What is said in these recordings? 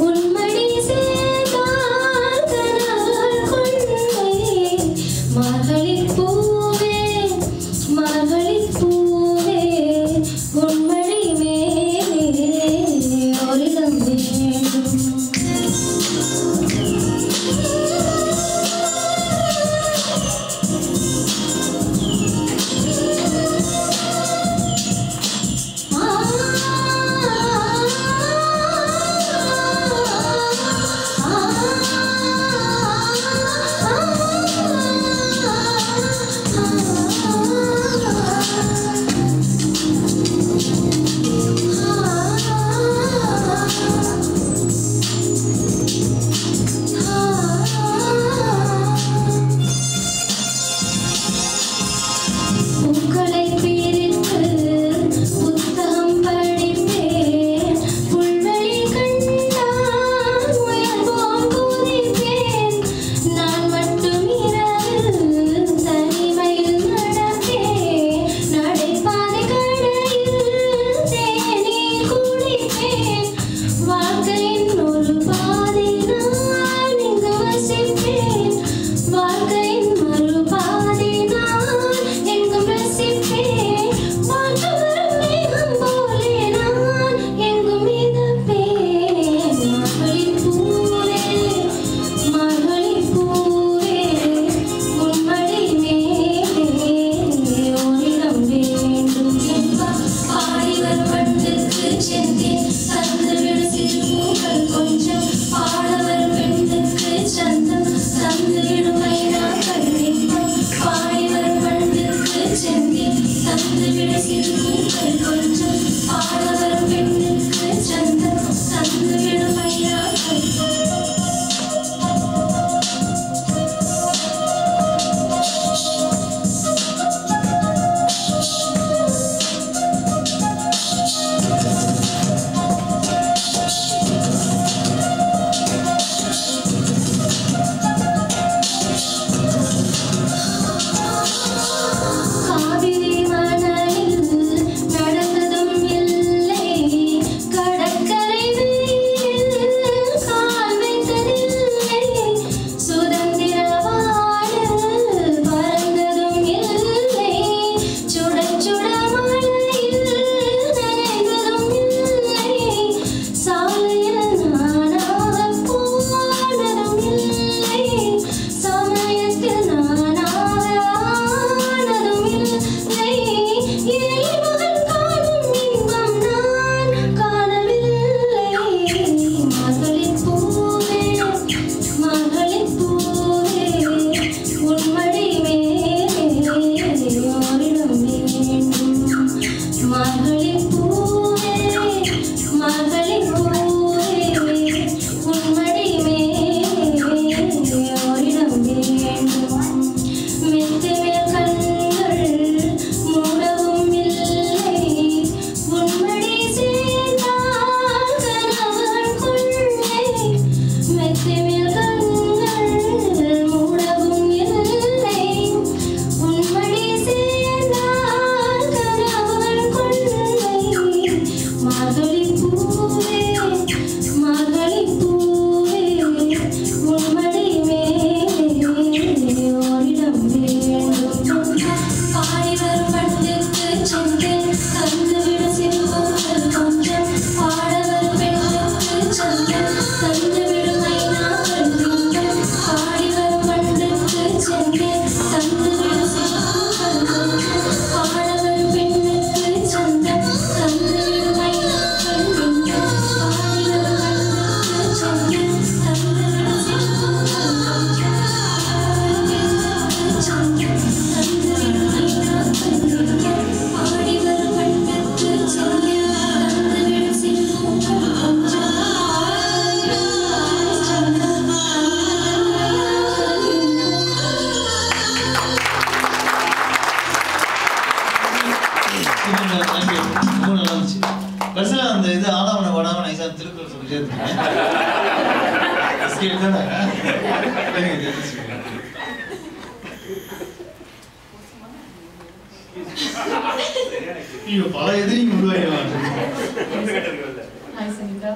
உன்மடி சேர்ந்தால் கனவுகள் எஸ்கேப் தானே. பல எதிரிங்க உருவாயிடலாம். ஹாய் சங்கீதா,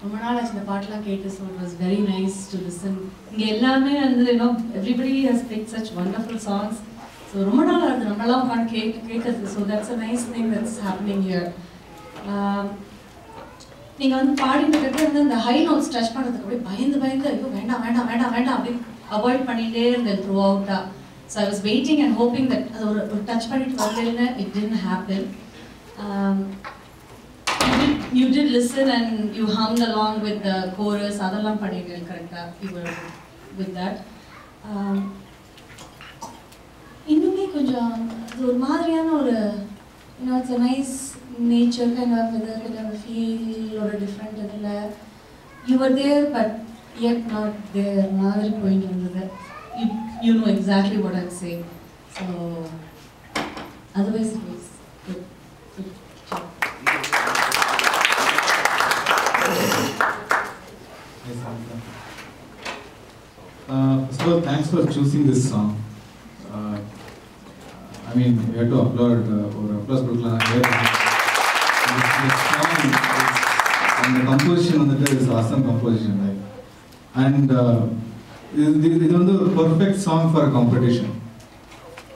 ரொம்ப நாள் ஆச்சு இந்த பாட்டெலாம் கேட்டு. So it was very nice to listen. இங்கே எல்லாமே வந்து everybody has picked such wonderful songs. So ரொம்ப நாள் ஆகுது நம்மளாம் உட்காந்து கேட்கறது. So that's a nice thing that's happening here. நீங்கள் வந்து பாடிட்டு வந்து அந்த ஹை நோட்ஸ் டச் பண்ணுறதுக்கு அப்படியே பயந்து ஐயோ வேண்டாம் வேண்டாம் வேண்டாம் வேண்டாம் அப்படி அவாய்ட் பண்ணிகிட்டே இருந்தேன் த்ரூ அவுட்டாக. So I was waiting and hoping that அது ஒரு டச் பண்ணிட்டு வரலன்னு it didn't happen. You did listen and you hummed along with the chorus. Adallam padingal correcta. You were with that. இன்னுமே கொஞ்சம் அது ஒரு மாதிரியான ஒரு it's a nice nature kind of weather, kind of a feel or a different idilla. You were there but yet not there. மாதிரி போயிட்டு இருந்தது. You know exactly what I'm saying. So otherwise it was good. First of all, thanks for choosing this song. I mean, you have to applaud or applause கொடுக்கலாம். This song and the composition வந்துட்டு is awesome composition, right? And இது வந்து ஒரு perfect song for a competition.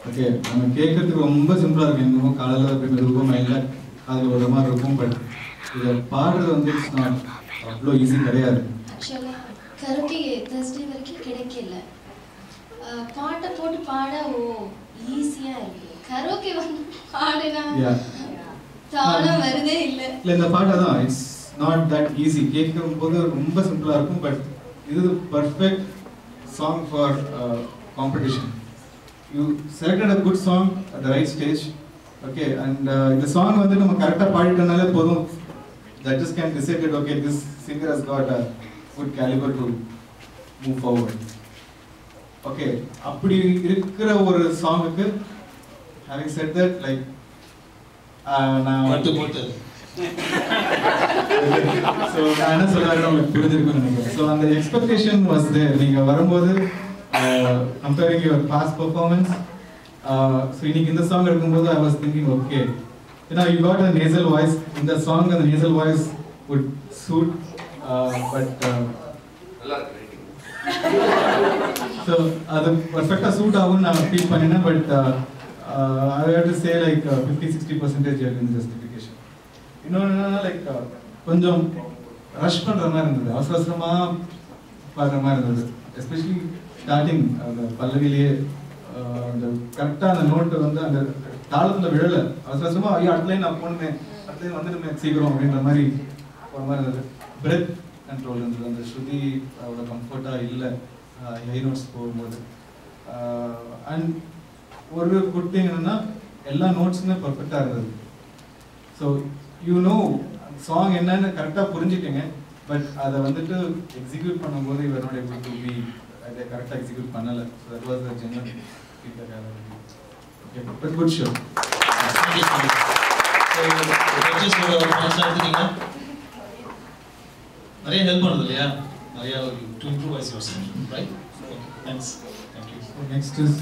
Okay, நம்ம கேட்கறதுக்கு ரொம்ப சிம்பிளா இருக்கு. இன்னும் காலையில போய் மெதுவாக மைண்ட்ல அது ஒரு மாதிரி இருக்கும். பட் இதை பாடுறது வந்து இட்ஸ் நாட் அவ்வளோ ஈஸி கிடையாது. ஆக்சுவலாக கரோக்கே தேர்ஸ்டே வரைக்கும் கிடைக்கல. பாட்டை போட்டு பாட ஈஸியாக இருக்கு. கரோக்கே வந்து பாடுனா தானம் வருதே இல்லை. இல்லை, இந்த பாட்டை தான் இட்ஸ் நாட் தட் ஈஸி. கேட்கும் போது ரொம்ப சிம்பிளாக இருக்கும். பட் இது perfect song for competition. You selected a good song at the right stage. Okay, and இந்த சாங் வந்து நம்ம கரெக்டாக பாடிட்டனாலே போதும். Judges can decide that okay, this singer has got a good caliber to move forward. Okay, அப்படி இருக்கிற ஒரு சாங்குக்கு having said that, like நான் போட்டு so நான் என்ன சொல்றேன்னு உங்களுக்கு புரிஞ்சிருக்கும்னு நினைக்கிறேன். ஸோ அந்த எக்ஸ்பெக்டேஷன் வாஸ் தேர். நீங்கள் வரும்போது comparing your past performance, so இன்னைக்கு இந்த சாங் எடுக்கும்போது I was thinking okay, you got a nasal voice in the song and the nasal voice would suit, but so அது perfect suit ஆகும் நான் feel பண்ணினேன். But I have to say like 50-60% in justification. இன்னொன்று like கொஞ்சம் rush பண்ணுற மாதிரி இருந்தது, அவசரமாக பார்க்குற மாதிரி இருந்தது. எஸ்பெஷலி ஸ்டார்டிங் அந்த பல்லவிலேயே அந்த கரெக்டாக அந்த நோட்டு வந்து அந்த தாளத்தில் விழலை. அவசரமா ஐயோ அடுத்த நான் போனேன், அடுத்த வந்துடுமே சீக்கிரம் அப்படின்ற மாதிரி போகிற மாதிரி இருந்தது. பிரெத் கண்ட்ரோல் இருந்தது. அந்த ஸ்ருதி அவ்வளோ கம்ஃபர்ட்டாக இல்லை ஹை நோட்ஸ் போகும்போது. அண்ட் ஒரு குட் திங் என்னன்னா எல்லா நோட்ஸுமே பர்ஃபெக்டாக இருந்தது. ஸோ சாங் என்னன்னு கரெக்டாக புரிஞ்சுட்டீங்க. பட் அதை வந்துட்டு எக்ஸிக்யூட் பண்ணும்போது இவர் நாட் ஏபிள் டு பி அதை கரெக்டாக எக்ஸிக்யூட் பண்ணலை. So that was the general feedback. But good show. நிறைய ஹெல்ப் பண்ணுது இல்லையா, நிறைய to improvise yourself, right? Okay, thanks. Thank you. Next is